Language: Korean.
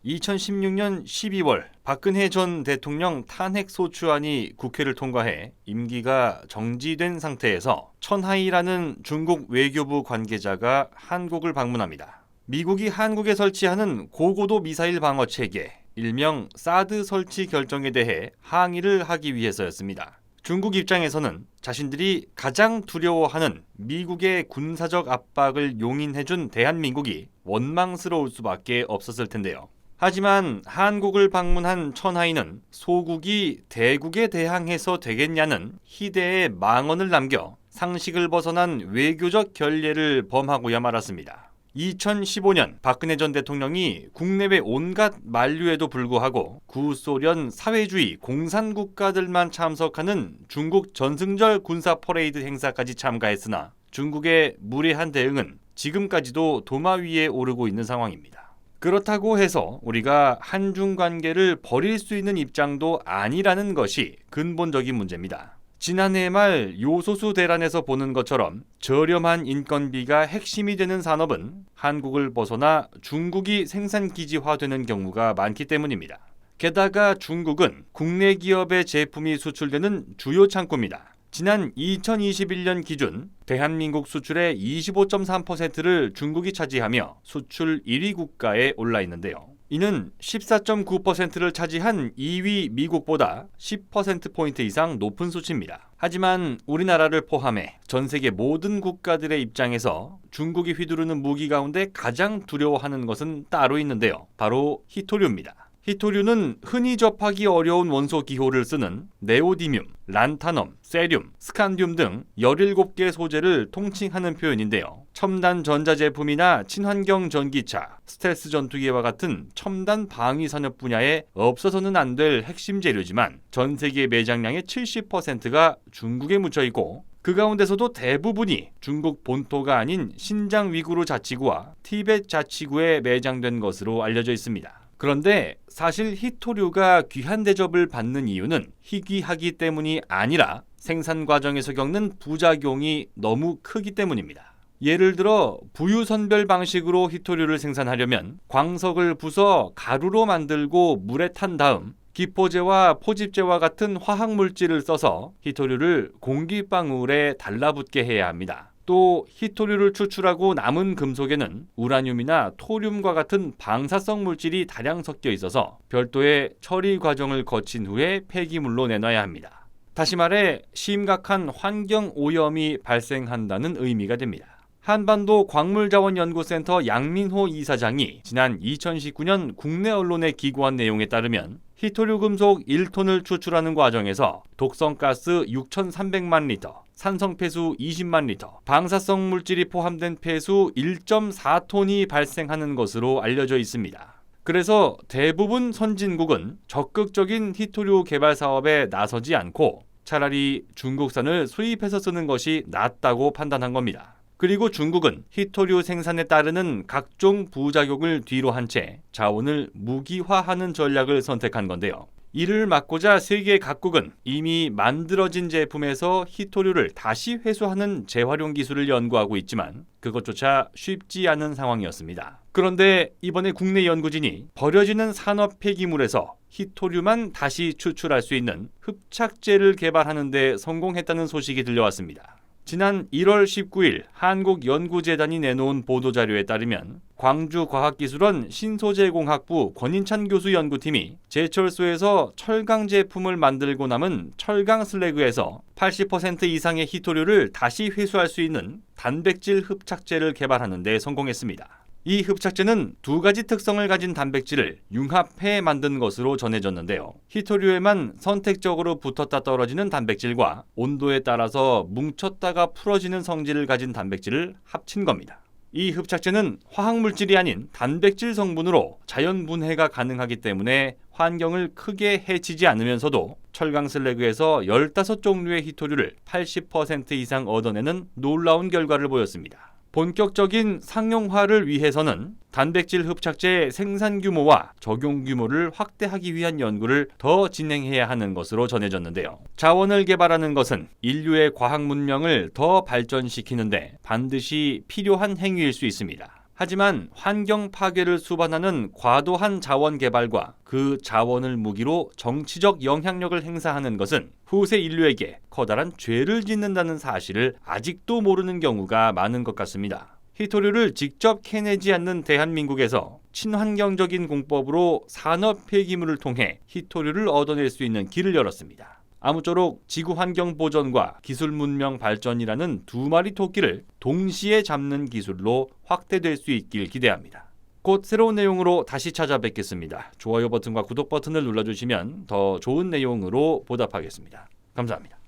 2016년 12월 박근혜 전 대통령 탄핵소추안이 국회를 통과해 임기가 정지된 상태에서 천하이라는 중국 외교부 관계자가 한국을 방문합니다. 미국이 한국에 설치하는 고고도 미사일 방어 체계, 일명 사드 설치 결정에 대해 항의를 하기 위해서였습니다. 중국 입장에서는 자신들이 가장 두려워하는 미국의 군사적 압박을 용인해준 대한민국이 원망스러울 수밖에 없었을 텐데요. 하지만 한국을 방문한 천하이는 소국이 대국에 대항해서 되겠냐는 희대의 망언을 남겨 상식을 벗어난 외교적 결례를 범하고야 말았습니다. 2015년 박근혜 전 대통령이 국내외 온갖 만류에도 불구하고 구소련 사회주의 공산국가들만 참석하는 중국 전승절 군사 퍼레이드 행사까지 참가했으나 중국의 무례한 대응은 지금까지도 도마 위에 오르고 있는 상황입니다. 그렇다고 해서 우리가 한중 관계를 버릴 수 있는 입장도 아니라는 것이 근본적인 문제입니다. 지난해 말 요소수 대란에서 보는 것처럼 저렴한 인건비가 핵심이 되는 산업은 한국을 벗어나 중국이 생산기지화되는 경우가 많기 때문입니다. 게다가 중국은 국내 기업의 제품이 수출되는 주요 창구입니다. 지난 2021년 기준 대한민국 수출의 25.3%를 중국이 차지하며 수출 1위 국가에 올라 있는데요. 이는 14.9%를 차지한 2위 미국보다 10%포인트 이상 높은 수치입니다. 하지만 우리나라를 포함해 전 세계 모든 국가들의 입장에서 중국이 휘두르는 무기 가운데 가장 두려워하는 것은 따로 있는데요. 바로 히토류입니다. 히토류는 흔히 접하기 어려운 원소 기호를 쓰는 네오디뮴, 란타넘, 세륨, 스칸듐 등 17개 소재를 통칭하는 표현인데요. 첨단 전자제품이나 친환경 전기차, 스텔스 전투기와 같은 첨단 방위 산업 분야에 없어서는 안 될 핵심 재료지만 전 세계 매장량의 70%가 중국에 묻혀 있고 그 가운데서도 대부분이 중국 본토가 아닌 신장 위구르 자치구와 티베트 자치구에 매장된 것으로 알려져 있습니다. 그런데 사실 히토류가 귀한 대접을 받는 이유는 희귀하기 때문이 아니라 생산 과정에서 겪는 부작용이 너무 크기 때문입니다. 예를 들어 부유선별 방식으로 히토류를 생산하려면 광석을 부숴 가루로 만들고 물에 탄 다음 기포제와 포집제와 같은 화학물질을 써서 히토류를 공기방울에 달라붙게 해야 합니다. 또 히토류를 추출하고 남은 금속에는 우라늄이나 토륨과 같은 방사성 물질이 다량 섞여 있어서 별도의 처리 과정을 거친 후에 폐기물로 내놔야 합니다. 다시 말해 심각한 환경 오염이 발생한다는 의미가 됩니다. 한반도 광물자원연구센터 양민호 이사장이 지난 2019년 국내 언론에 기고한 내용에 따르면 히토류 금속 1톤을 추출하는 과정에서 독성가스 6,300만 리터, 산성폐수 20만 리터, 방사성 물질이 포함된 폐수 1.4톤이 발생하는 것으로 알려져 있습니다. 그래서 대부분 선진국은 적극적인 히토류 개발 사업에 나서지 않고 차라리 중국산을 수입해서 쓰는 것이 낫다고 판단한 겁니다. 그리고 중국은 히토류 생산에 따르는 각종 부작용을 뒤로 한 채 자원을 무기화하는 전략을 선택한 건데요. 이를 막고자 세계 각국은 이미 만들어진 제품에서 히토류를 다시 회수하는 재활용 기술을 연구하고 있지만 그것조차 쉽지 않은 상황이었습니다. 그런데 이번에 국내 연구진이 버려지는 산업 폐기물에서 히토류만 다시 추출할 수 있는 흡착제를 개발하는 데 성공했다는 소식이 들려왔습니다. 지난 1월 19일 한국연구재단이 내놓은 보도자료에 따르면 광주과학기술원 신소재공학부 권인찬 교수 연구팀이 제철소에서 철강 제품을 만들고 남은 철강 슬래그에서 80% 이상의 히토류를 다시 회수할 수 있는 단백질 흡착제를 개발하는 데 성공했습니다. 이 흡착제는 두 가지 특성을 가진 단백질을 융합해 만든 것으로 전해졌는데요. 히토류에만 선택적으로 붙었다 떨어지는 단백질과 온도에 따라서 뭉쳤다가 풀어지는 성질을 가진 단백질을 합친 겁니다. 이 흡착제는 화학물질이 아닌 단백질 성분으로 자연 분해가 가능하기 때문에 환경을 크게 해치지 않으면서도 철강 슬래그에서 15종류의 히토류를 80% 이상 얻어내는 놀라운 결과를 보였습니다. 본격적인 상용화를 위해서는 단백질 흡착제 생산 규모와 적용 규모를 확대하기 위한 연구를 더 진행해야 하는 것으로 전해졌는데요. 자원을 개발하는 것은 인류의 과학 문명을 더 발전시키는데 반드시 필요한 행위일 수 있습니다. 하지만 환경 파괴를 수반하는 과도한 자원 개발과 그 자원을 무기로 정치적 영향력을 행사하는 것은 후세 인류에게 커다란 죄를 짓는다는 사실을 아직도 모르는 경우가 많은 것 같습니다. 희토류를 직접 캐내지 않는 대한민국에서 친환경적인 공법으로 산업 폐기물을 통해 희토류를 얻어낼 수 있는 길을 열었습니다. 아무쪼록 지구 환경 보전과 기술 문명 발전이라는 두 마리 토끼를 동시에 잡는 기술로 확대될 수 있길 기대합니다. 곧 새로운 내용으로 다시 찾아뵙겠습니다. 좋아요 버튼과 구독 버튼을 눌러주시면 더 좋은 내용으로 보답하겠습니다. 감사합니다.